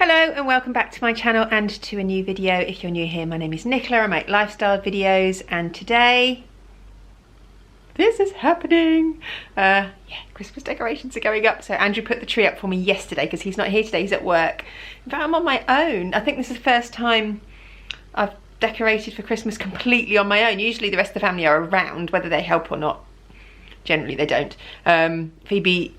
Hello and welcome back to my channel and to a new video. If you're new here, my name is Nicola. I make lifestyle videos and today this is happening. Christmas decorations are going up. So Andrew put the tree up for me yesterday because he's not here today, he's at work. In fact, I'm on my own. I think this is the first time I've decorated for Christmas completely on my own. Usually the rest of the family are around, whether they help or not. Generally they don't. Phoebe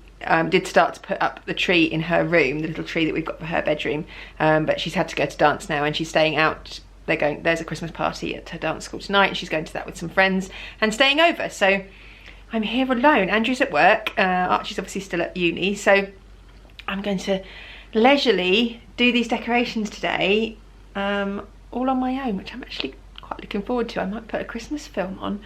did start to put up the tree in her room, the little tree that we've got for her bedroom, but she's had to go to dance now and she's staying out. There's a Christmas party at her dance school tonight and she's going to that with some friends and staying over. So I'm here alone. Andrew's at work, Archie's obviously still at uni, so I'm going to leisurely do these decorations today, all on my own, which I'm actually quite looking forward to. I might put a Christmas film on,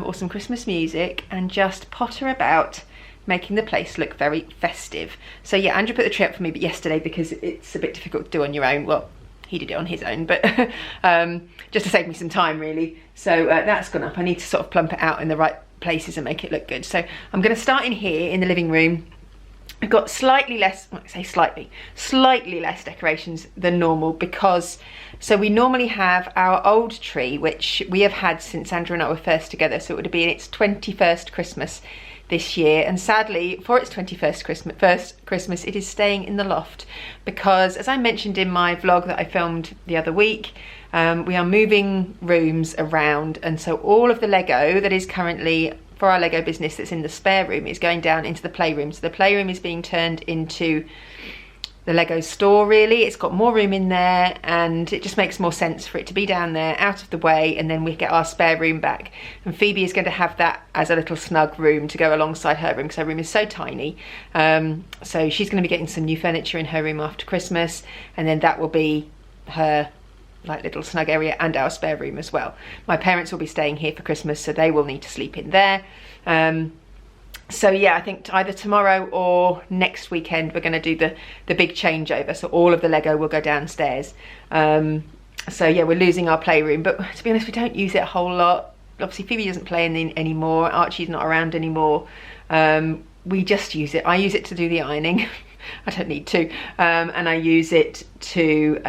or some Christmas music and just potter about, making the place look very festive. So yeah, Andrew put the tree up for me but yesterday because it's a bit difficult to do on your own. Well, he did it on his own, but just to save me some time really. So that's gone up. I need to sort of plump it out in the right places and make it look good. So I'm going to start in here in the living room. I've got slightly less, well, I say slightly less decorations than normal because, so we normally have our old tree, which we have had since Andrew and I were first together. So it would be its 21st Christmas this year, and sadly for its 21st Christmas it is staying in the loft because, as I mentioned in my vlog that I filmed the other week, we are moving rooms around, and so all of the Lego that is currently for our Lego business that's in the spare room is going down into the playroom. So the playroom is being turned into the Lego store really. It's got more room in there and it just makes more sense for it to be down there out of the way, and then we get our spare room back, and Phoebe is going to have that as a little snug room to go alongside her room because her room is so tiny. So she's going to be getting some new furniture in her room after Christmas, and then that will be her like little snug area and our spare room as well. My parents will be staying here for Christmas, so they will need to sleep in there. So yeah, I think either tomorrow or next weekend we're going to do the big changeover. So all of the Lego will go downstairs. So yeah, we're losing our playroom, but to be honest, we don't use it a whole lot. Obviously Phoebe doesn't play in it anymore. Archie's not around anymore. We just use it. I use it to do the ironing. I don't need to. And I use it to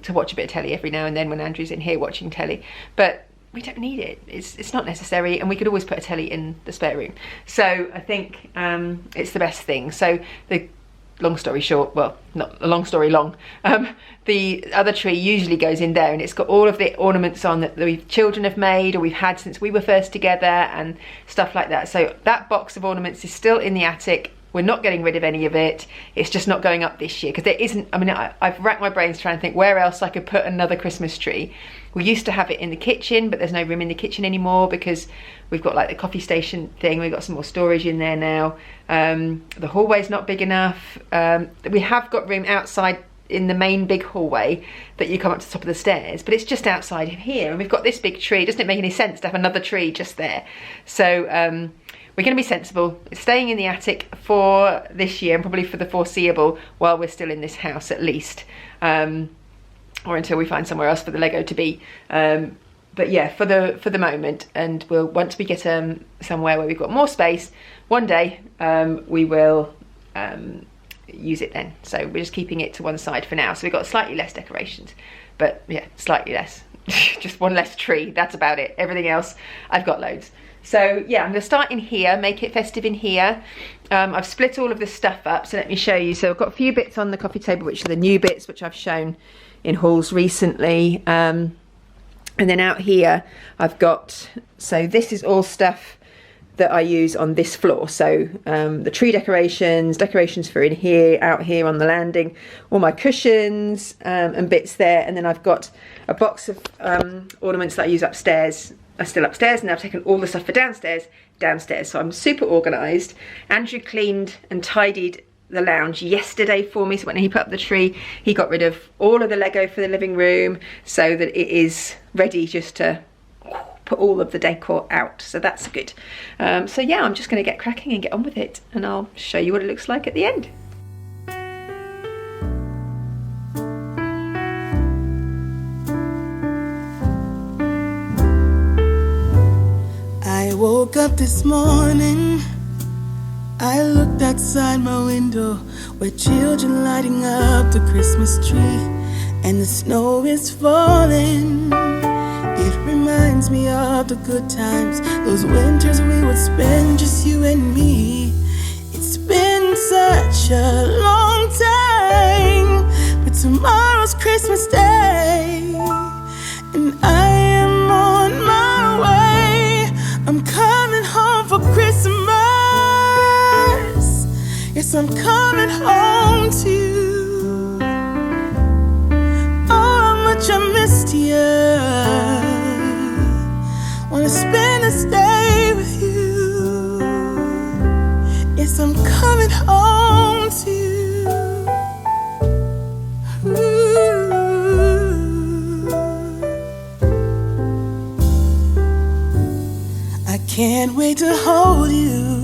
watch a bit of telly every now and then when Andrew's in here watching telly. But we don't need it. It's not necessary, and we could always put a telly in the spare room. So I think it's the best thing. So the long story short, well, not a long story long, the other tree usually goes in there, and it's got all of the ornaments on that the children have made or we've had since we were first together and stuff like that. So that box of ornaments is still in the attic. We're not getting rid of any of it. It's just not going up this year because there isn't, I mean, I've racked my brains trying to think where else I could put another Christmas tree. We used to have it in the kitchen, but there's no room in the kitchen anymore because we've got like the coffee station thing. We've got some more storage in there now. The hallway's not big enough. We have got room outside in the main big hallway that you come up to the top of the stairs, but it's just outside of here. And we've got this big tree. Doesn't it make any sense to have another tree just there? So, we're going to be sensible. It's staying in the attic for this year and probably for the foreseeable while we're still in this house at least, or until we find somewhere else for the Lego to be. But yeah, for the moment, and we'll, once we get somewhere where we've got more space, one day we will use it then. So we're just keeping it to one side for now. So we've got slightly less decorations, but yeah, slightly less. Just one less tree, that's about it. Everything else, I've got loads. So yeah, I'm going to start in here, make it festive in here. I've split all of this stuff up, so let me show you. So I've got a few bits on the coffee table, which are the new bits, which I've shown in hauls recently. And then out here, I've got, so this is all stuff that I use on this floor. So the tree decorations for in here, out here on the landing, all my cushions and bits there. And then I've got a box of ornaments that I use upstairs, are still upstairs, and I've taken all the stuff for downstairs. So I'm super organised. Andrew cleaned and tidied the lounge yesterday for me, so when he put up the tree, he got rid of all of the Lego for the living room so that it is ready just to put all of the decor out. So that's good. So yeah, I'm just going to get cracking and get on with it, and I'll show you what it looks like at the end. I woke up this morning, I looked outside my window, with children lighting up the Christmas tree, and the snow is falling. It reminds me of the good times, those winters we would spend just you and me. It's been such a long time, but tomorrow's Christmas Day, and I am on my way. I'm coming home for Christmas. Yes, I'm coming home to you. Oh, how much I missed you. Wanna spend this day with you. Yes, I'm coming home to you. Ooh. I can't wait to hold you.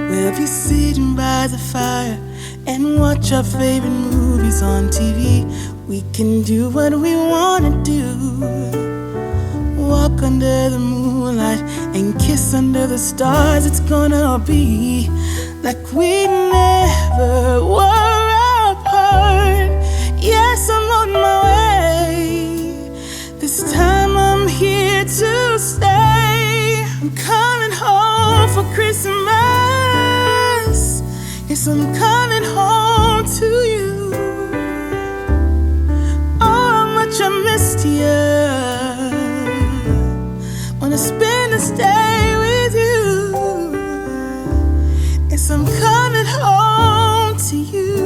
We'll be sitting by the fire and watch our favorite movies on TV. We can do what we wanna do. Walk under the moonlight and kiss under the stars. It's gonna be like we never were apart. Yes, I'm on my way. This time I'm here to stay. I'm coming home for Christmas. Yes, I'm coming home to you. Oh, how much I missed you. Wanna spend this day with you. Yes, I'm coming home to you.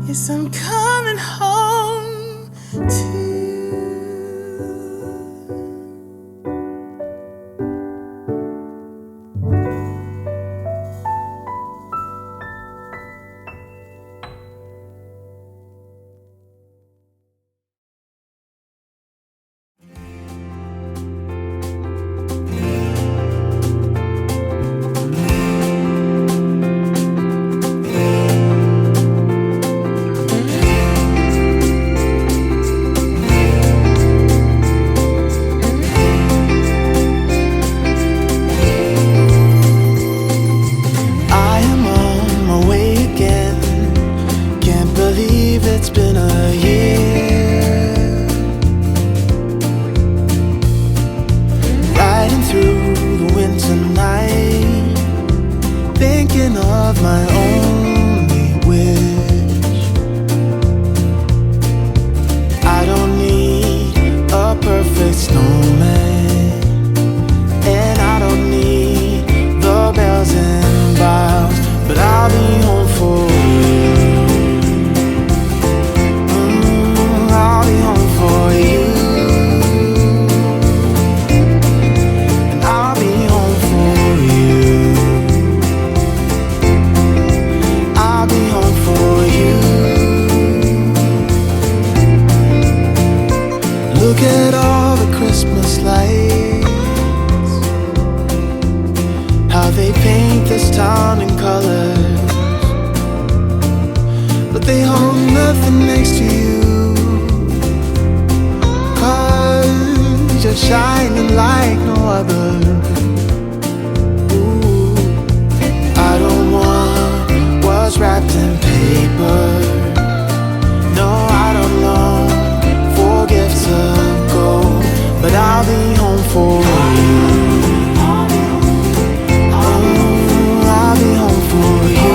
Yes, I'm coming home to you. It's been a year, riding through the winter night, thinking of my only wish. I don't need a perfect snowman, and I don't need the bells and boughs, but I'll be home for you. I'll be home for you, and I'll be home for you. I'll be home for you. Look at all the Christmas lights, how they paint this town in colors, but they hold nothing next to you. You're shining like no other. Ooh, I don't want what's wrapped in paper. No, I don't long for gifts of gold, but I'll be home for you. I'll be home for you.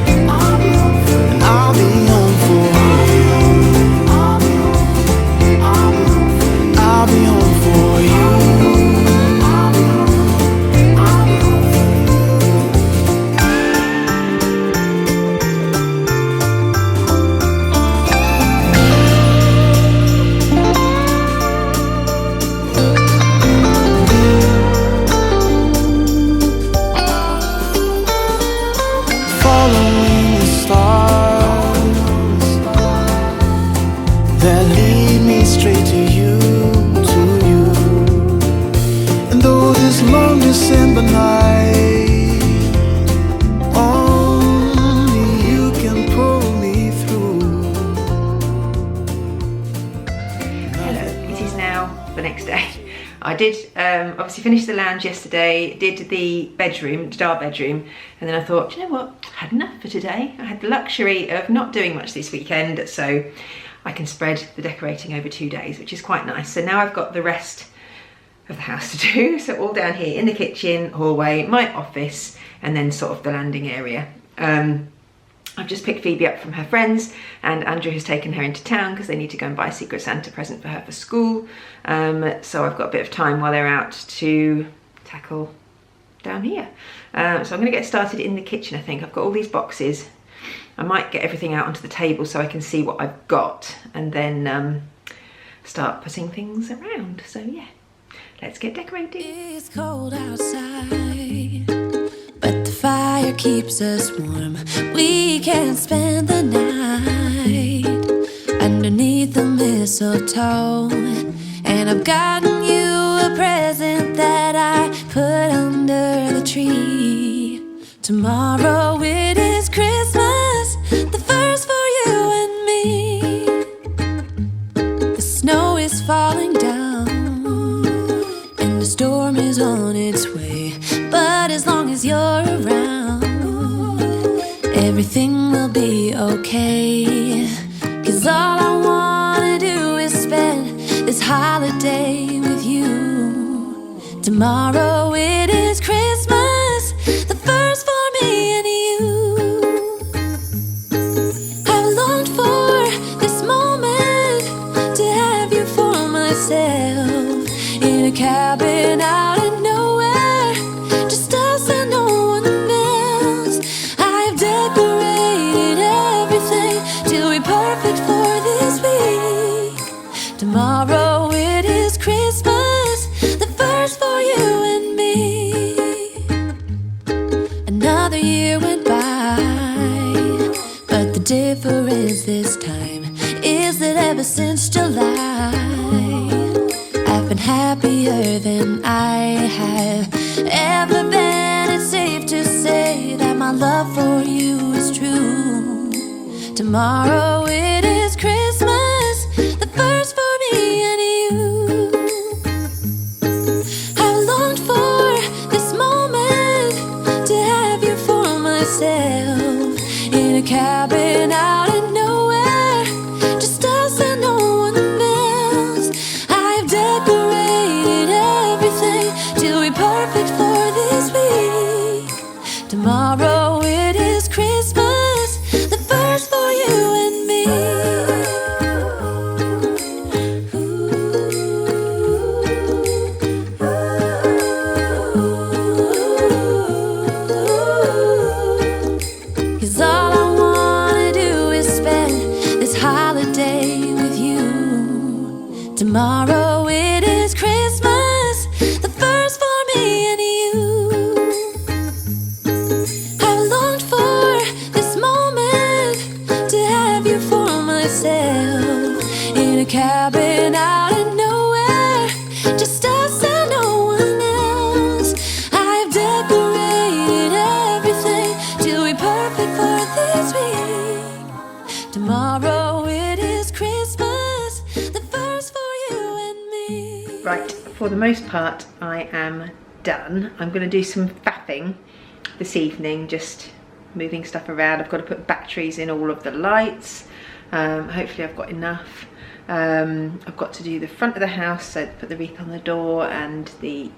And I'll be home for you. I'll be home for you. now the next day. I did obviously finish the lounge yesterday, did the bedroom, did our bedroom, and then I thought, you know what, I had enough for today. I had the luxury of not doing much this weekend, so I can spread the decorating over 2 days, which is quite nice. So now I've got the rest of the house to do. So all down here in the kitchen, hallway, my office, and then sort of the landing area. I've just picked Phoebe up from her friends, and Andrew has taken her into town because they need to go and buy a Secret Santa present for her for school. So I've got a bit of time while they're out to tackle down here. So I'm going to get started in the kitchen, I think. I've got all these boxes. I might get everything out onto the table so I can see what I've got, and then start putting things around. So yeah, let's get decorating. It's cold outside, but the fire keeps us warm. We can spend the night underneath the mistletoe. And I've gotten you a present that I put under the tree. Tomorrow it is Christmas, the first for you and me. The snow is falling down and the storm is on its way. But as long as you're around, everything will be okay. 'Cause all I wanna do is spend this holiday with you. Tomorrow it is Christmas, the first for me and you. I've longed for this moment to have you for myself, in a cabin out in nowhere, just us and no one else. I've decorated everything to be perfect for this week. Tomorrow it is Christmas, the first for you and me. Another year went by, but the difference this time is that ever since July, I've been happier than I have ever been. It's safe to say that my love for you is true. Tomorrow it is Christmas, the first for me and you. I've longed for this moment to have you for myself, in a cabin out in nowhere, just us and no one else. I've decorated everything to be perfect for this week. Tomorrow it is Christmas, the first for you and me. 'Cause all I wanna do is spend this holiday with you. Tomorrow it is Christmas, the first for me and you. I've longed for this moment to have you for myself, in a cabin out in nowhere, just us and no one else. I've decorated everything to be perfect for this week. Tomorrow it is Christmas, the first for you and me. Right, for the most part, I am done. I'm going to do some faffing this evening, just moving stuff around. I've got to put batteries in all of the lights. Hopefully I've got enough. I've got to do the front of the house, so put the wreath on the door and the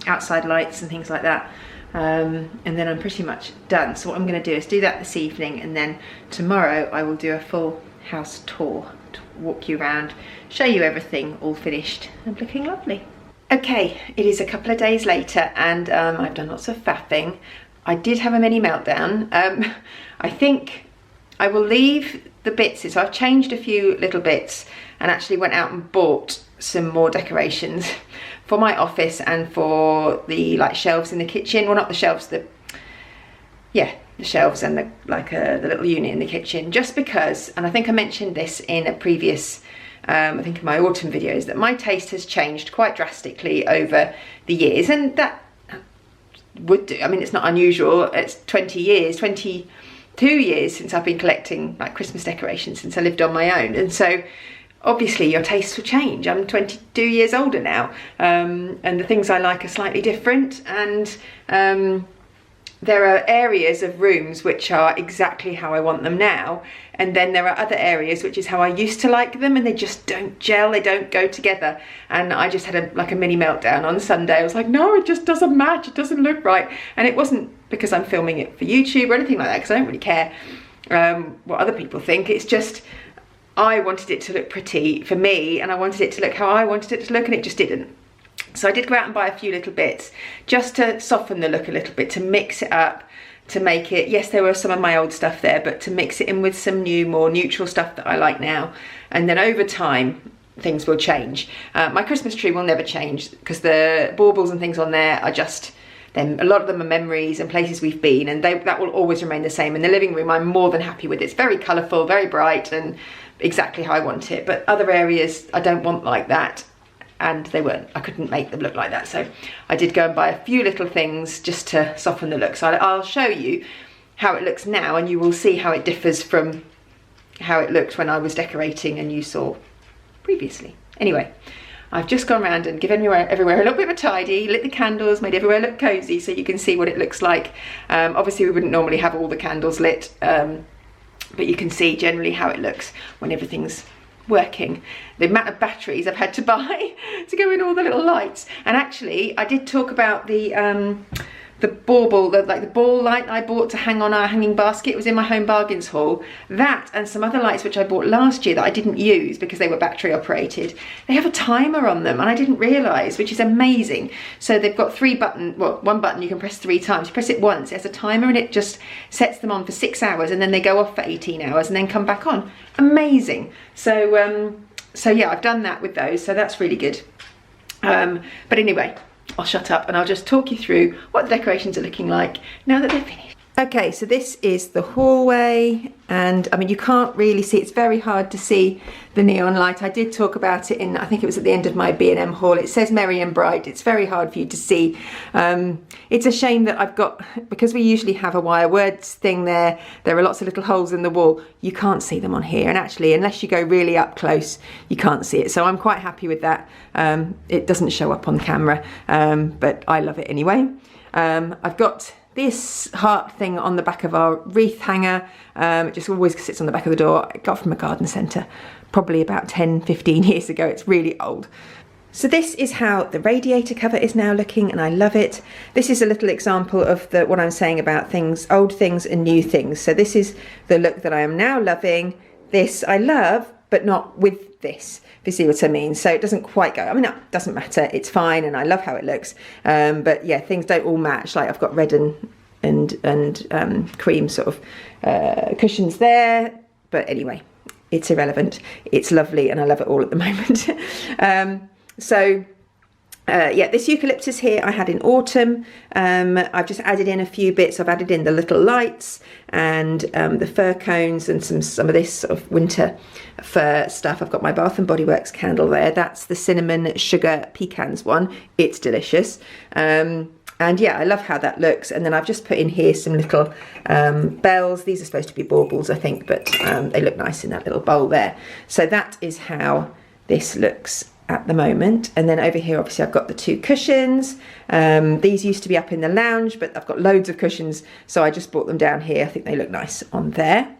outside lights and things like that. And then I'm pretty much done. So what I'm going to do is do that this evening, and then tomorrow I will do a full house tour to walk you around, show you everything all finished and looking lovely. Okay, it is a couple of days later, and I've done lots of faffing. I did have a mini meltdown. I think I will leave the bits, so I've changed a few little bits and actually went out and bought some more decorations for my office and for the shelves in the kitchen. Well, not the shelves, the shelves and the little unit in the kitchen, just because, and I think I mentioned this in a previous I think in my autumn videos, that my taste has changed quite drastically over the years, and that would do. I mean, it's not unusual. It's 22 years since I've been collecting Christmas decorations, since I lived on my own, and so obviously your tastes will change. I'm 22 years older now, and the things I like are slightly different, and there are areas of rooms which are exactly how I want them now, and then there are other areas which is how I used to like them, and they just don't gel, they don't go together. And I just had a mini meltdown on Sunday. I was like, no, it just doesn't match, it doesn't look right. And it wasn't because I'm filming it for YouTube or anything like that, because I don't really care what other people think. It's just I wanted it to look pretty for me, and I wanted it to look how I wanted it to look, and it just didn't. So I did go out and buy a few little bits just to soften the look a little bit, to mix it up, to make it, yes, there were some of my old stuff there, but to mix it in with some new, more neutral stuff that I like now. And then over time, things will change. My Christmas tree will never change, because the baubles and things on there are just, a lot of them are memories and places we've been, and that will always remain the same. In the living room, I'm more than happy with it. It's very colourful, very bright, and exactly how I want it. But other areas I don't want like that, and they weren't. I couldn't make them look like that. So I did go and buy a few little things just to soften the look. So I'll show you how it looks now, and you will see how it differs from how it looked when I was decorating and you saw previously. Anyway, I've just gone around and given everywhere a little bit of a tidy, lit the candles, made everywhere look cozy, so you can see what it looks like. Obviously we wouldn't normally have all the candles lit, but you can see generally how it looks when everything's working. The amount of batteries I've had to buy to go in all the little lights. And actually I did talk about the bauble, like the ball light I bought to hang on our hanging basket. It was in my home bargains haul. That and some other lights which I bought last year that I didn't use because they were battery operated. They have a timer on them, and I didn't realise, which is amazing. So they've got one button you can press 3 times. You press it once, it has a timer, and it just sets them on for 6 hours, and then they go off for 18 hours and then come back on. Amazing. So yeah, I've done that with those, so that's really good. But anyway, I'll shut up and I'll just talk you through what the decorations are looking like now that they're finished. Okay, so this is the hallway, and I mean, you can't really see, it's very hard to see the neon light. I did talk about it in, I think it was at the end of my B&M haul. It says merry and bright. It's very hard for you to see. It's a shame that I've got, because we usually have a wire words thing there are lots of little holes in the wall. You can't see them on here, and actually, unless you go really up close, you can't see it. So I'm quite happy with that. It doesn't show up on camera, but I love it anyway. I've got this heart thing on the back of our wreath hanger. It just always sits on the back of the door. I got from a garden centre probably about 10-15 years ago. It's really old. So this is how the radiator cover is now looking, and I love it. This is a little example of what I'm saying about things, old things and new things. So this is the look that I am now loving. This I love, but not with this, if you see what I mean. So it doesn't quite go, I mean, it doesn't matter, it's fine, and I love how it looks. But yeah, things don't all match. Like I've got red and cream sort of cushions there. But anyway, it's irrelevant. It's lovely, and I love it all at the moment. Yeah, this eucalyptus here I had in autumn. I've just added in a few bits. I've added in the little lights and the fir cones and some of this sort of winter fir stuff. I've got my Bath and Body Works candle there. That's the cinnamon sugar pecans one. It's delicious. And yeah, I love how that looks. And then I've just put in here some little bells. These are supposed to be baubles, I think, but they look nice in that little bowl there. So that is how this looks at the moment. And then over here, obviously, I've got the 2 cushions. These used to be up in the lounge, but I've got loads of cushions, so I just brought them down here. I think they look nice on there.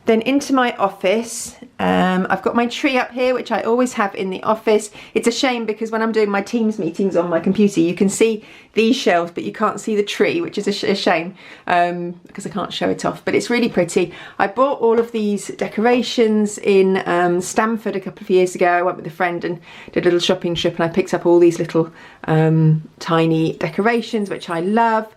Then into my office, I've got my tree up here, which I always have in the office. It's a shame because when I'm doing my Teams meetings on my computer, you can see these shelves, but you can't see the tree, which is a shame because I can't show it off, but it's really pretty. I bought all of these decorations in Stamford a couple of years ago. I went with a friend and did a little shopping trip, and I picked up all these little tiny decorations, which I love.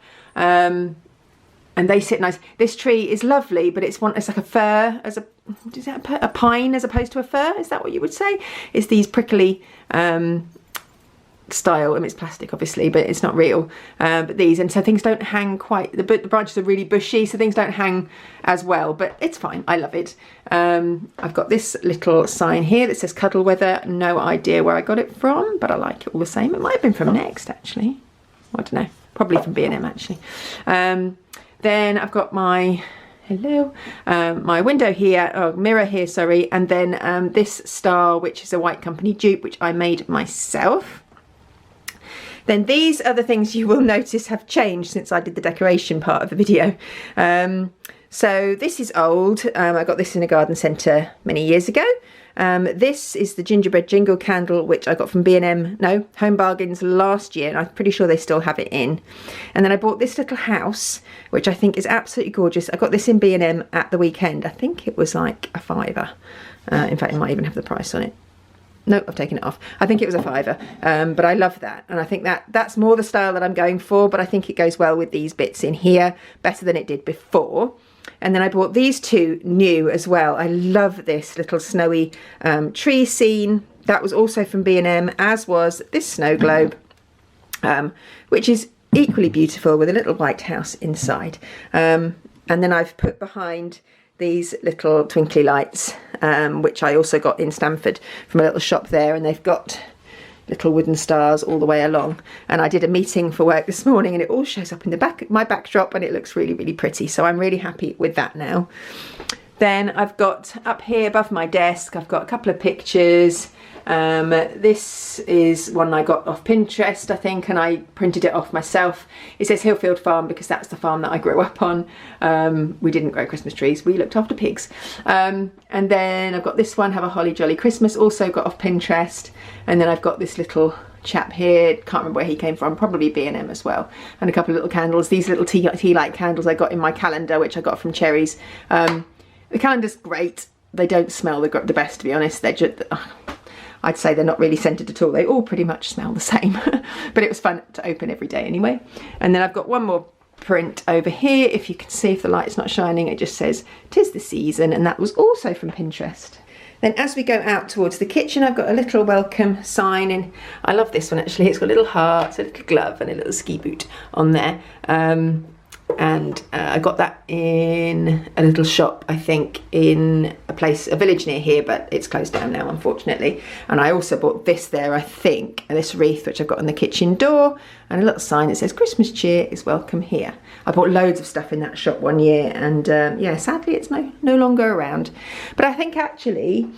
And they sit nice. This tree is lovely, but it's like a fir, is that a pine as opposed to a fir? Is that what you would say? It's these prickly style. I mean, it's plastic, obviously, but it's not real. But these, and so things don't hang quite. The branches are really bushy, so things don't hang as well. But it's fine. I love it. I've got this little sign here that says Cuddle Weather. No idea where I got it from, but I like it all the same. It might have been from Next, actually. I don't know. Probably from B&M, actually. Then I've got my hello, my window here, oh, mirror here, sorry, and then this star, which is a White Company dupe, which I made myself. Then these are the things you will notice have changed since I did the decoration part of the video. So this is old. I got this in a garden centre many years ago. This is the gingerbread jingle candle, which I got from Home Bargains last year, and I'm pretty sure they still have it in. And then I bought this little house, which I think is absolutely gorgeous. I got this in B&M at the weekend. I think it was like a £5. In fact, it might even have the price on it. No, I've taken it off. I think it was a £5, but I love that. And I think that's more the style that I'm going for, but I think it goes well with these bits in here, better than it did before. And then I bought these two new as well. I love this little snowy tree scene. That was also from B&M, as was this snow globe, which is equally beautiful with a little white house inside. And then I've put behind these little twinkly lights, which I also got in Stamford from a little shop there, and they've got little wooden stars all the way along. And I did a meeting for work this morning, and it all shows up in the back, my backdrop, and it looks really, really pretty. So I'm really happy with that now. Then I've got up here above my desk, I've got a couple of pictures. This is one I got off Pinterest, I think, and I printed it off myself. It says Hillfield Farm because that's the farm that I grew up on. We didn't grow Christmas trees, we looked after pigs. And then I've got this one, Have a Holly Jolly Christmas, also got off Pinterest. And then I've got this little chap here, can't remember where he came from, probably B&M as well. And a couple of little candles, these little tea light candles I got in my calendar, which I got from Cherries. The calendar's great. They don't smell the best, to be honest. They're just... I'd say they're not really scented at all. They all pretty much smell the same, but it was fun to open every day anyway. And then I've got one more print over here. If you can see, if the light's not shining, it just says, "'Tis the season," and that was also from Pinterest. Then as we go out towards the kitchen, I've got a little welcome sign, and I love this one actually. It's got little hearts, a little glove and a little ski boot on there. And I got that in a little shop, I think, in a village near here, but it's closed down now, unfortunately. And I also bought this there, I think, and this wreath, which I've got on the kitchen door, and a little sign that says Christmas cheer is welcome here. I bought loads of stuff in that shop one year, and yeah, sadly it's no longer around. But I think actually,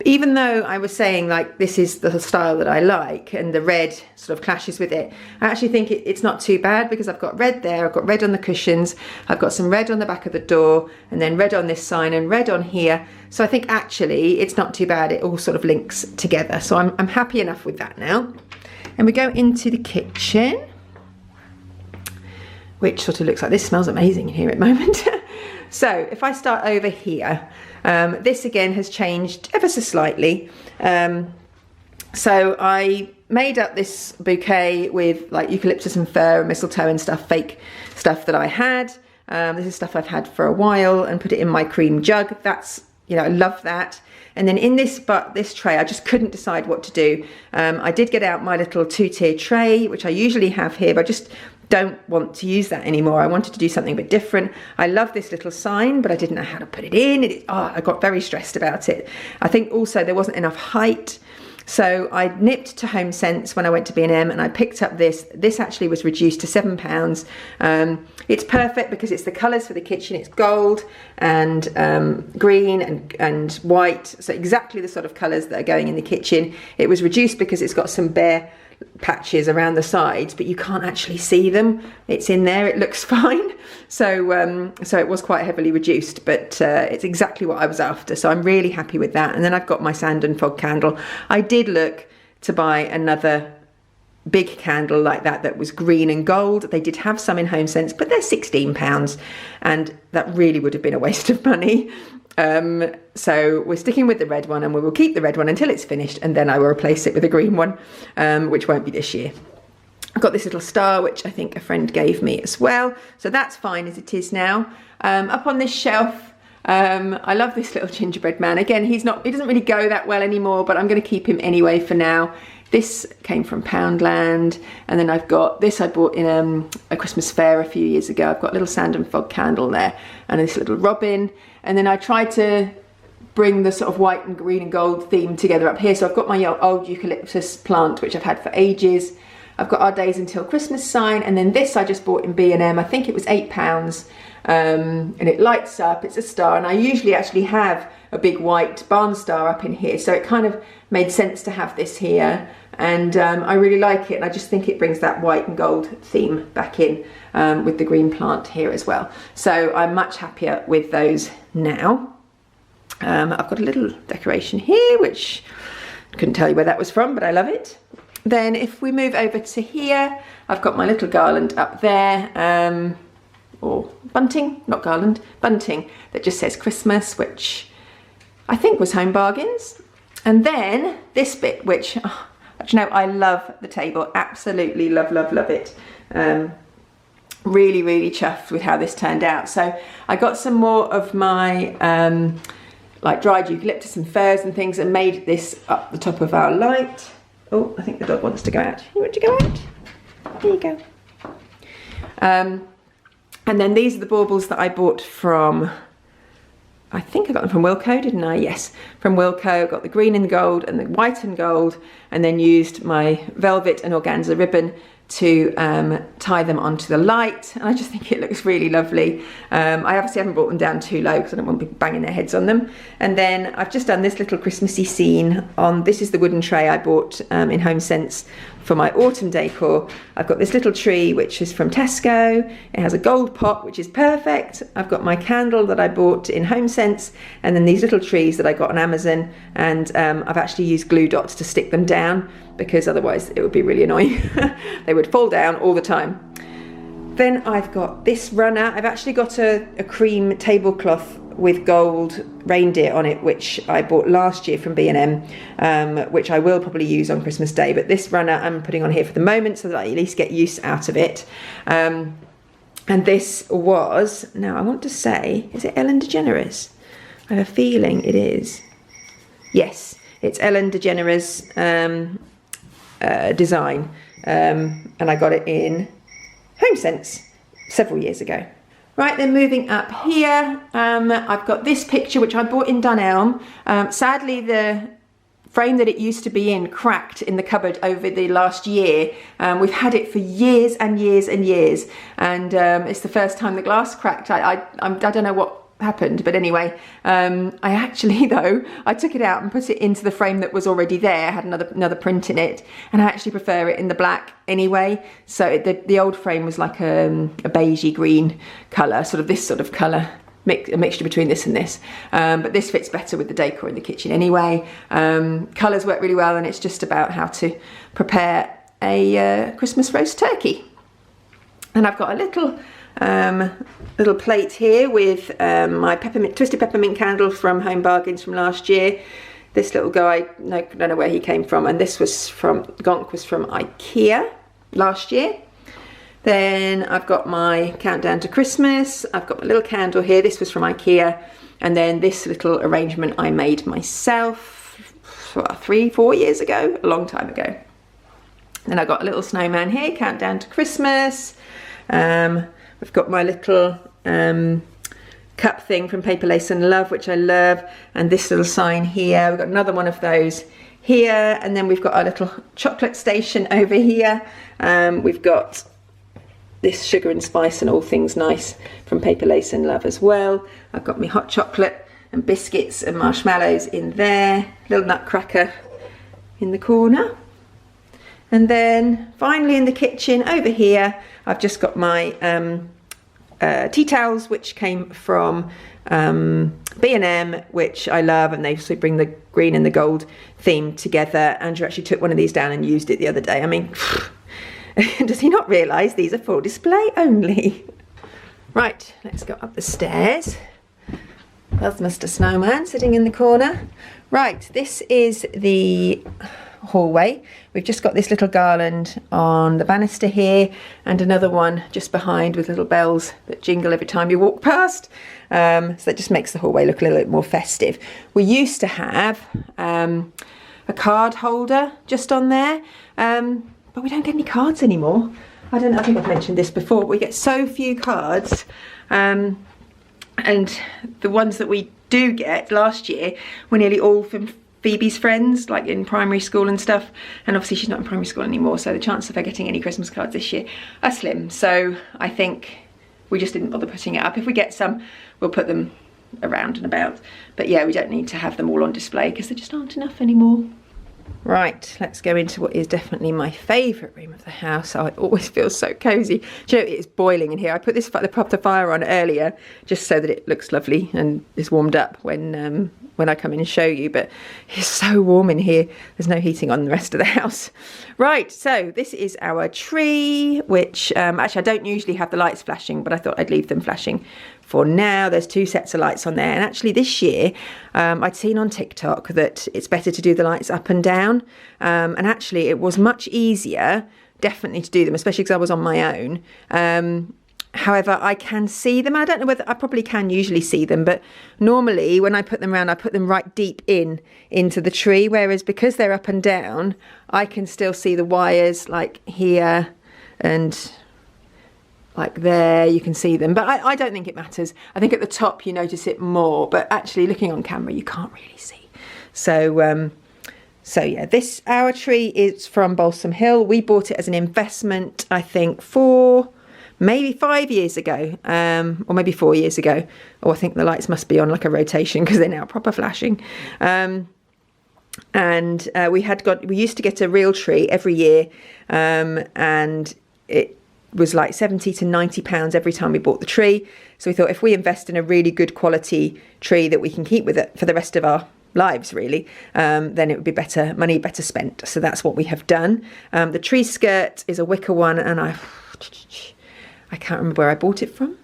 even though I was saying like this is the style that I like and the red sort of clashes with it, I actually think it's not too bad, because I've got red there, I've got red on the cushions, I've got some red on the back of the door, and then red on this sign and red on here. So I think actually it's not too bad. It all sort of links together. So I'm happy enough with that now. And we go into the kitchen, which sort of looks like this. Smells amazing in here at the moment. So if I start over here, this again has changed ever so slightly. So I made up this bouquet with like eucalyptus and fir and mistletoe and stuff, fake stuff that I had. This is stuff I've had for a while, and put it in my cream jug. That's, you know, I love that. And then in this tray, I just couldn't decide what to do. I did get out my little 2-tier tray, which I usually have here, but I just don't want to use that anymore. I wanted to do something a bit different. I love this little sign, but I didn't know how to put it in. I got very stressed about it. I think also there wasn't enough height. So I nipped to Home Sense when I went to B&M, and I picked up this. This actually was reduced to £7. It's perfect because it's the colours for the kitchen. It's gold and green and white. So exactly the sort of colours that are going in the kitchen. It was reduced because it's got some bare patches around the sides, but you can't actually see them. It's in there, it looks fine. So so it was quite heavily reduced, but it's exactly what I was after. So I'm really happy with that. And then I've got my sand and fog candle. I did look to buy another big candle like that was green and gold. They did have some in Home Sense, but they're £16, and that really would have been a waste of money. So we're sticking with the red one, and we will keep the red one until it's finished, and then I will replace it with a green one, which won't be this year. I've got this little star, which I think a friend gave me as well. So that's fine as it is now. Up on this shelf, I love this little gingerbread man. Again, he doesn't really go that well anymore, but I'm going to keep him anyway for now. This came from Poundland, and then I've got this I bought in a Christmas fair a few years ago. I've got a little sand and fog candle there, and this little robin. And then I tried to bring the sort of white and green and gold theme together up here. So I've got my old eucalyptus plant, which I've had for ages. I've got Our Days Until Christmas sign, and then this I just bought in B&M. I think it was £8, and it lights up, it's a star, and I usually actually have a big white barn star up in here, so it kind of made sense to have this here, and I really like it, and I just think it brings that white and gold theme back in with the green plant here as well. So I'm much happier with those now. I've got a little decoration here, which I couldn't tell you where that was from, but I love it. Then if we move over to here, I've got my little garland up there, or bunting, not garland, bunting, that just says Christmas, which I think was Home Bargains. And then this bit, which, oh, you know, I love the table, absolutely love, love, love it. Really, really chuffed with how this turned out. So I got some more of my like dried eucalyptus and firs and things, and made this up the top of our light. Oh, I think the dog wants to go out. You want to go out? There you go. And then these are the baubles that I bought from, I think I got them from Wilko, didn't I? Yes, from Wilko. Got the green and gold and the white and gold, and then used my velvet and organza ribbon to tie them onto the light, and I just think it looks really lovely. I obviously haven't brought them down too low because I don't want people banging their heads on them. And then I've just done this little Christmassy scene on, this is the wooden tray I bought in Home Sense for my autumn decor. I've got this little tree which is from Tesco. It has a gold pot, which is perfect. I've got my candle that I bought in Home Sense, and then these little trees that I got on Amazon, and I've actually used glue dots to stick them down because otherwise it would be really annoying. They would fall down all the time. Then I've got this runner. I've actually got a cream tablecloth with gold reindeer on it, which I bought last year from B&M, which I will probably use on Christmas Day, but this runner I'm putting on here for the moment so that I at least get use out of it. And this was, now I want to say, is it Ellen DeGeneres? I have a feeling it is. Yes, it's Ellen DeGeneres design, and I got it in Home Sense several years ago. Right, then moving up here, I've got this picture which I bought in Dunelm. Sadly, the frame that it used to be in cracked in the cupboard over the last year. We've had it for years and years and years, and it's the first time the glass cracked. I don't know what happened, but anyway, I actually, though, I took it out and put it into the frame that was already there. I had another print in it, and I actually prefer it in the black anyway. So the old frame was like a beigey green colour, sort of this sort of colour, a mixture between this and this, but this fits better with the decor in the kitchen anyway. Colours work really well, and it's just about how to prepare a Christmas roast turkey. And I've got a little plate here with my twisted peppermint candle from Home Bargains from last year. This little guy, don't know where he came from, and this was from, Gonk was from IKEA last year. Then I've got my countdown to Christmas. I've got my little candle here. This was from IKEA. And then this little arrangement I made myself 3-4 years ago, a long time ago. Then I've got a little snowman here, countdown to Christmas. I've got my little cup thing from Paper Lace and Love, which I love, and this little sign here. We've got another one of those here, and then we've got our little chocolate station over here. We've got this sugar and spice and all things nice from Paper Lace and Love as well. I've got my hot chocolate and biscuits and marshmallows in there, little nutcracker in the corner. And then finally in the kitchen over here, I've just got my tea towels, which came from B&M, which I love, and they sort of bring the green and the gold theme together. Andrew actually took one of these down and used it the other day. I mean, does he not realise these are for display only? Right, let's go up the stairs. There's Mr. Snowman sitting in the corner. Right, this is the hallway. We've just got this little garland on the banister here, and another one just behind with little bells that jingle every time you walk past. So that just makes the hallway look a little bit more festive. We used to have a card holder just on there, but we don't get any cards anymore. I don't know, I think I've mentioned this before, but we get so few cards, and the ones that we do get last year were nearly all from Phoebe's friends, like in primary school and stuff. And obviously she's not in primary school anymore, so the chances of her getting any Christmas cards this year are slim. So I think we just didn't bother putting it up. If we get some, we'll put them around and about. But yeah, we don't need to have them all on display because there just aren't enough anymore. Right, let's go into what is definitely my favourite room of the house. Oh, it always feels so cosy. Do you know, it's boiling in here. I put the fire on earlier just so that it looks lovely and is warmed up when I come in and show you. But it's so warm in here. There's no heating on the rest of the house. Right, so this is our tree, which actually I don't usually have the lights flashing, but I thought I'd leave them flashing for now. There's 2 sets of lights on there, and actually this year I'd seen on TikTok that it's better to do the lights up and down, and actually it was much easier definitely to do them, especially because I was on my own. However, I can see them. I don't know whether I probably can usually see them, but normally when I put them around, I put them right deep into the tree, whereas because they're up and down, I can still see the wires like here and like there. You can see them, but I don't think it matters. I think at the top you notice it more, but actually looking on camera you can't really see. So yeah, our tree is from Balsam Hill. We bought it as an investment, I think, for maybe 5 years ago, or maybe 4 years ago. Oh, I think the lights must be on like a rotation because they're now proper flashing. And we used to get a real tree every year, and it was like 70 to 90 pounds every time we bought the tree. So we thought if we invest in a really good quality tree that we can keep with it for the rest of our lives, really, then it would be money better spent. So that's what we have done. The tree skirt is a wicker one, and I can't remember where I bought it from.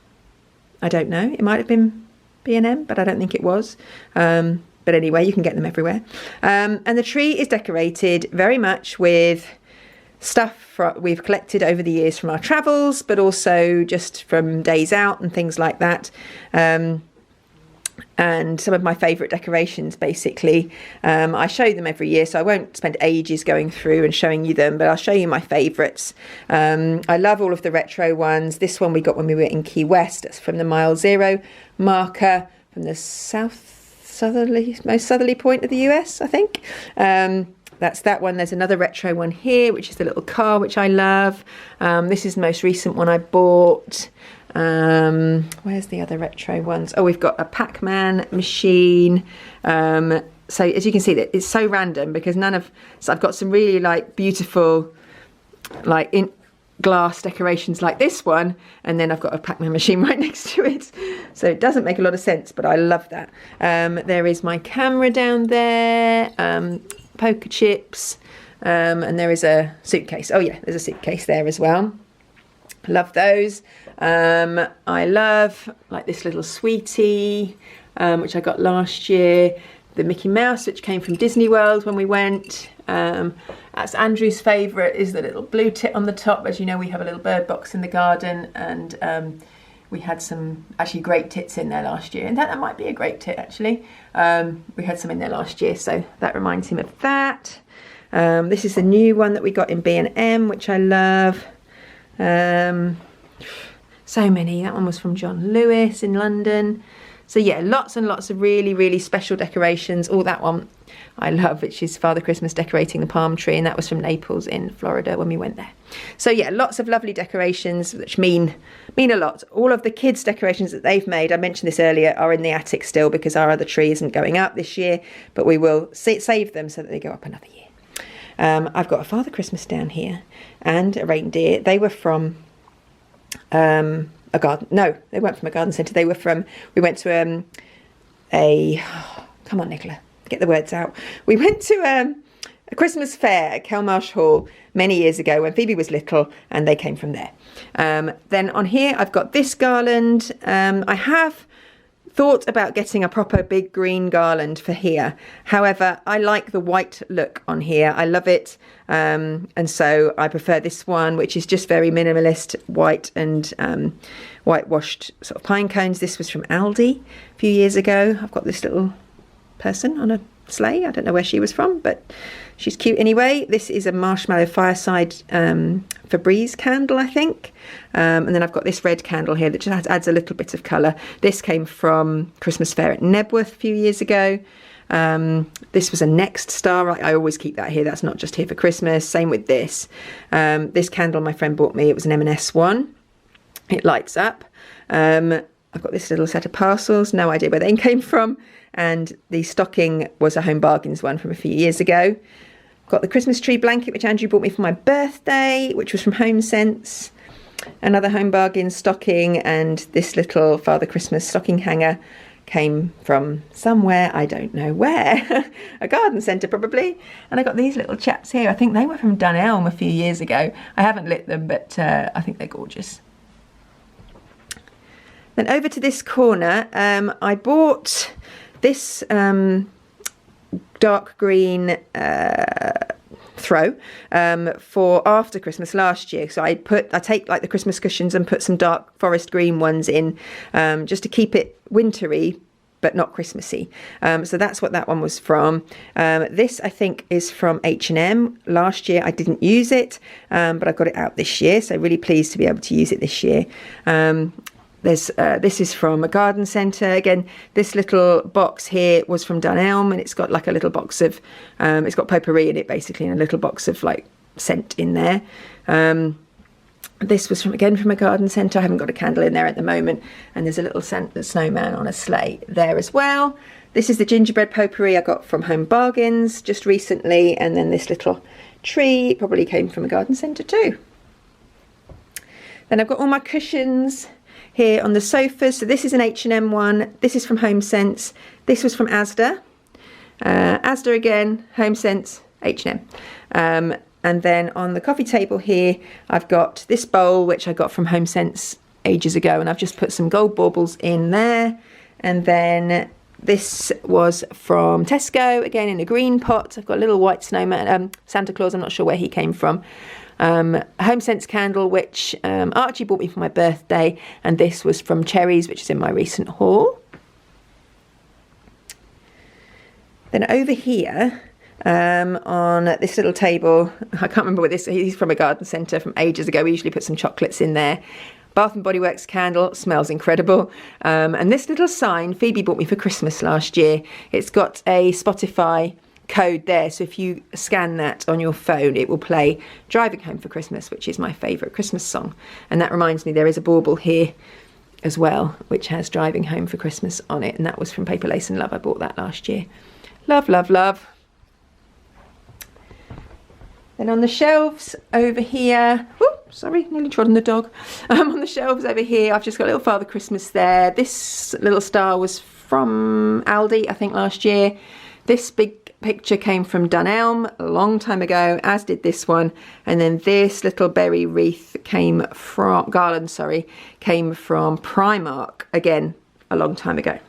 I don't know. It might have been B&M, but I don't think it was. But anyway, you can get them everywhere. And the tree is decorated very much with stuff we've collected over the years from our travels, but also just from days out and things like that. And some of my favourite decorations, basically. I show them every year, so I won't spend ages going through and showing you them, but I'll show you my favourites. I love all of the retro ones. This one we got when we were in Key West. It's from the Mile Zero marker from the most southerly point of the US, I think. That's that one. There's another retro one here, which is the little car, which I love. This is the most recent one I bought. Where's the other retro ones? Oh, we've got a Pac-Man machine. So as you can see, it's so random because so I've got some really like beautiful like in glass decorations like this one, and then I've got a Pac-Man machine right next to it. So it doesn't make a lot of sense, but I love that. There is my camera down there, poker chips, and there is a suitcase. Oh yeah, there's a suitcase there as well. Love those. I love like this little sweetie, which I got last year. The Mickey Mouse, which came from Disney World when we went. That's Andrew's favourite, is the little blue tit on the top. As you know, we have a little bird box in the garden, and we had some actually great tits in there last year. And that might be a great tit, actually. We had some in there last year, so that reminds him of that. This is the new one that we got in B&M, which I love. So many. That one was from John Lewis in London. So yeah, lots and lots of really, really special decorations. Oh, that one I love, which is Father Christmas decorating the palm tree, and that was from Naples in Florida when we went there. So yeah, lots of lovely decorations which mean a lot. All of the kids' decorations that they've made, I mentioned this earlier, are in the attic still because our other tree isn't going up this year, but we will save them so that they go up another year. I've got a Father Christmas down here and a reindeer. They were from a garden. No, they weren't from a garden centre. They were from, we went to come on Nicola, get the words out. We went to a Christmas fair at Kelmarsh Hall many years ago when Phoebe was little, and they came from there. Then on here I've got this garland. I have thought about getting a proper big green garland for here. However, I like the white look on here. I love it. And so I prefer this one, which is just very minimalist, white and whitewashed sort of pine cones. This was from Aldi a few years ago. I've got this little person on a sleigh. I don't know where she was from, but she's cute anyway. This is a marshmallow fireside Febreze candle, I think. And then I've got this red candle here that just adds a little bit of colour. This came from Christmas fair at Nebworth a few years ago. This was a Next star. I always keep that here. That's not just here for Christmas. Same with this. This candle my friend bought me. It was an M&S one. It lights up. I've got this little set of parcels. No idea where they came from. And the stocking was a Home Bargains one from a few years ago. Got the Christmas tree blanket, which Andrew bought me for my birthday, which was from Home Sense. Another Home Bargains stocking, and this little Father Christmas stocking hanger came from somewhere, I don't know where, a garden centre probably. And I got these little chaps here. I think they were from Dunelm a few years ago. I haven't lit them, but I think they're gorgeous. Then over to this corner, I bought this dark green throw for after Christmas last year. So I take like the Christmas cushions and put some dark forest green ones in, just to keep it wintry but not Christmassy. So that's what that one was from. This I think is from H&M. Last year I didn't use it, but I got it out this year, so really pleased to be able to use it this year. This is from a garden centre. Again, this little box here was from Dunelm, and it's got like a little box of, it's got potpourri in it basically, and a little box of like scent in there. This was from a garden centre. I haven't got a candle in there at the moment, and there's a little snowman on a sleigh there as well. This is the gingerbread potpourri I got from Home Bargains just recently, and then this little tree probably came from a garden centre too. Then I've got all my cushions here on the sofas. So this is an H&M one. This is from Home Sense. This was from Asda. Asda again, Home Sense, H&M. And then on the coffee table here, I've got this bowl, which I got from Home Sense ages ago, and I've just put some gold baubles in there. And then this was from Tesco, again in a green pot. I've got a little white snowman, Santa Claus, I'm not sure where he came from. Home Sense candle, which Archie bought me for my birthday, and this was from Cherries, which is in my recent haul. Then over here, on this little table, I can't remember what this, he's from a garden centre from ages ago. We usually put some chocolates in there. Bath and Body Works candle, smells incredible. And this little sign Phoebe bought me for Christmas last year. It's got a Spotify code there, so if you scan that on your phone, it will play Driving Home for Christmas, which is my favourite Christmas song. And that reminds me, there is a bauble here as well, which has Driving Home for Christmas on it, and that was from Paper Lace and Love. I bought that last year. Love, love, love. Then on the shelves over here, whoop, sorry, nearly trod on the dog. On the shelves over here, I've just got a little Father Christmas there. This little star was from Aldi, I think, last year. This big picture came from Dunelm a long time ago, as did this one. And then this little berry wreath came from, garland, sorry, came from Primark, again, a long time ago.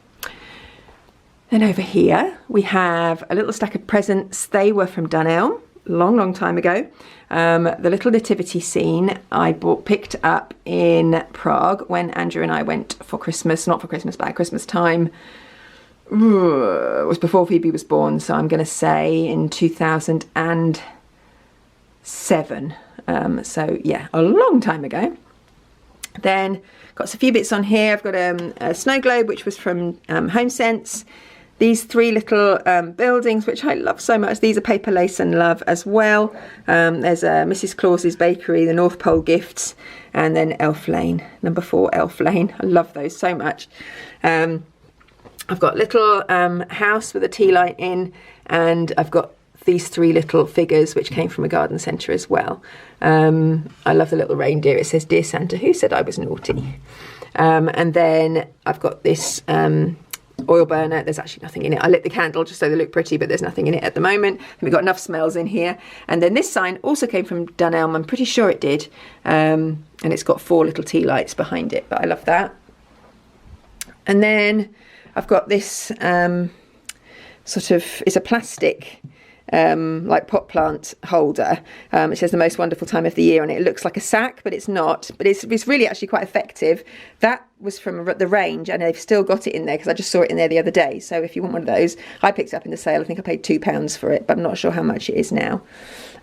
Then over here, we have a little stack of presents. They were from Dunelm, long, long time ago. The little nativity scene I picked up in Prague when Andrew and I went for Christmas, not for Christmas, but at Christmas time. It was before Phoebe was born, so I'm going to say in 2007. So yeah, a long time ago. Then got a few bits on here. I've got a snow globe, which was from Home Sense. These three little buildings, which I love so much. These are Paper Lace and Love as well. There's Mrs. Claus's Bakery, the North Pole Gifts, and then Elf Lane, number 4 Elf Lane. I love those so much. I've got little house with a tea light in, and I've got these three little figures which came from a garden centre as well. I love the little reindeer. It says, "Dear Santa, who said I was naughty?" And then I've got this oil burner. There's actually nothing in it. I lit the candle just so they look pretty, but there's nothing in it at the moment. And we've got enough smells in here. And then this sign also came from Dunelm. I'm pretty sure it did. And it's got 4 little tea lights behind it, but I love that. And then I've got this sort of, it's a plastic like pot plant holder. It says the most wonderful time of the year on it. It looks like a sack, but it's not. But it's really actually quite effective. That was from the range, and they've still got it in there because I just saw it in there the other day. So if you want one of those, I picked it up in the sale. I think I paid £2 for it, but I'm not sure how much it is now.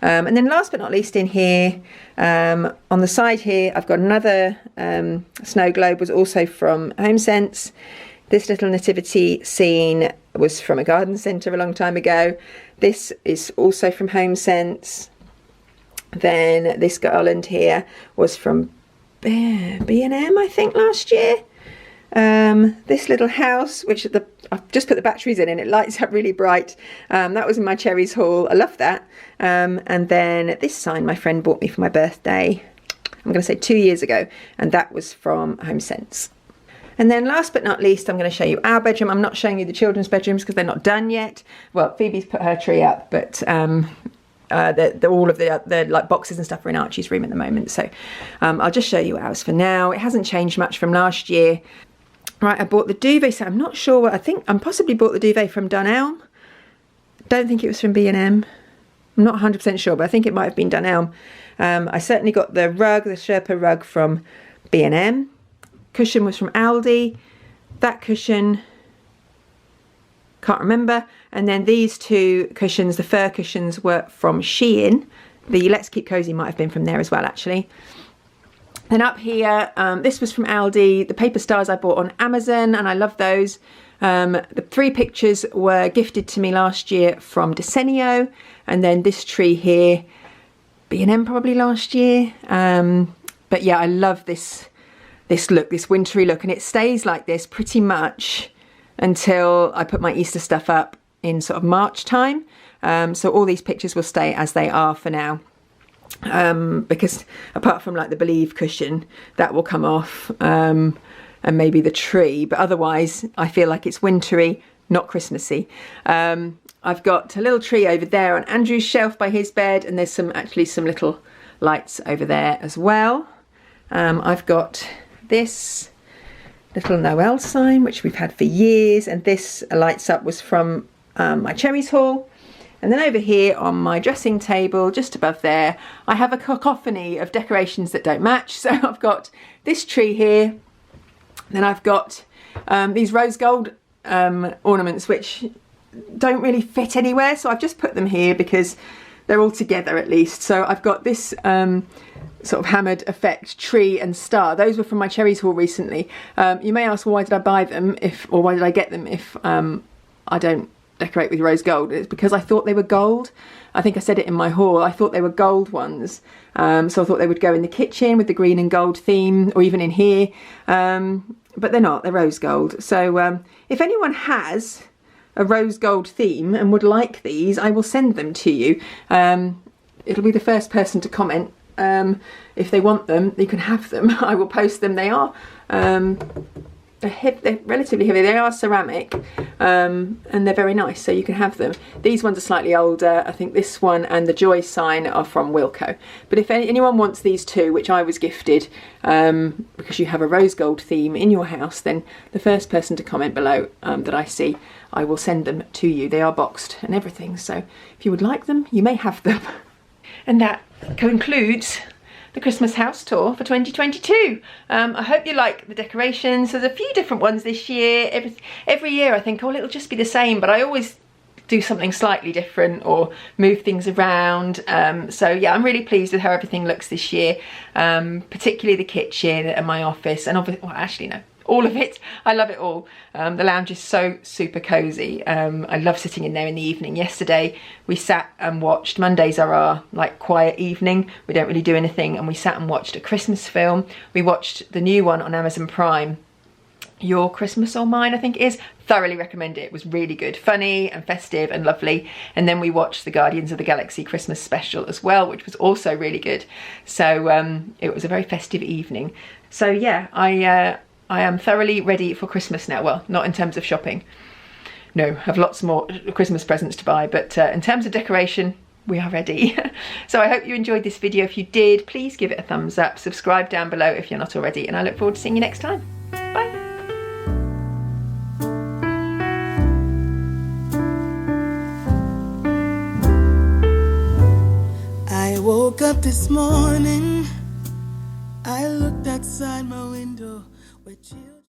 And then last but not least in here, on the side here, I've got another snow globe, was also from Home Sense. This little nativity scene was from a garden centre a long time ago. This is also from Home Sense. Then this garland here was from B&M, I think, last year. This little house, which I've just put the batteries in and it lights up really bright. That was in my cherries haul. I love that. And then this sign my friend bought me for my birthday, I'm going to say 2 years ago, and that was from Home Sense. And then last but not least, I'm going to show you our bedroom. I'm not showing you the children's bedrooms because they're not done yet. Well, Phoebe's put her tree up, but all of the like boxes and stuff are in Archie's room at the moment. So I'll just show you ours for now. It hasn't changed much from last year. Right, I bought the duvet set. I'm not sure what, I think I possibly bought the duvet from Dunelm. Don't think it was from B&M. I'm not 100% sure, but I think it might have been Dunelm. I certainly got the rug, the Sherpa rug, from B&M. Cushion was from Aldi. That cushion, can't remember. And then these two cushions, the fur cushions, were from Shein. The Let's Keep Cozy might have been from there as well, actually. Then up here, this was from Aldi. The paper stars I bought on Amazon, and I love those. The 3 pictures were gifted to me last year from Desenio. And then this tree here, B&M probably last year. But yeah, I love this look, this wintry look. And it stays like this pretty much until I put my Easter stuff up in sort of March time. So all these pictures will stay as they are for now. Because apart from like the Believe cushion, that will come off, and maybe the tree, but otherwise I feel like it's wintry, not Christmassy. I've got a little tree over there on Andrew's shelf by his bed, and there's actually some little lights over there as well. I've got this little Noel sign, which we've had for years, and this lights up was from my cherries haul. And then over here on my dressing table, just above there, I have a cacophony of decorations that don't match. So I've got this tree here, then I've got these rose gold ornaments, which don't really fit anywhere. So I've just put them here because they're all together at least. So I've got this sort of hammered effect tree and star. Those were from my cherries haul recently. You may ask, well, why did I buy them or why did I get them if I don't decorate with rose gold? It's because I thought they were gold. I think I said it in my haul. I thought they were gold ones. So I thought they would go in the kitchen with the green and gold theme, or even in here. But they're not, they're rose gold. So if anyone has a rose gold theme and would like these, I will send them to you. It'll be the first person to comment. If they want them, you can have them. I will post them. They are they're relatively heavy. They are ceramic, and they're very nice, so you can have them. These ones are slightly older. I think this one and the Joy sign are from Wilko. But if anyone wants these two, which I was gifted, because you have a rose gold theme in your house, then the first person to comment below that I see, I will send them to you. They are boxed and everything, so if you would like them, you may have them. And that concludes the Christmas house tour for 2022. I hope you like the decorations. There's a few different ones this year. Every year I think, oh, it'll just be the same, but I always do something slightly different or move things around. So yeah, I'm really pleased with how everything looks this year, particularly the kitchen and my office, and obviously, well, actually no, all of it. I love it all. The lounge is so super cozy. I love sitting in there in the evening. Yesterday we sat and watched, Mondays are our like quiet evening, we don't really do anything, and we sat and watched a Christmas film. We watched the new one on Amazon Prime, Your Christmas or Mine, I think it is. Thoroughly recommend it. It was really good, funny and festive and lovely. And then we watched the Guardians of the Galaxy Christmas special as well, which was also really good. So it was a very festive evening. So yeah, I am thoroughly ready for Christmas now. Well, not in terms of shopping. No, have lots more Christmas presents to buy, but in terms of decoration, we are ready. So I hope you enjoyed this video. If you did, please give it a thumbs up, subscribe down below if you're not already, and I look forward to seeing you next time. Bye. I woke up this morning, I looked outside my window.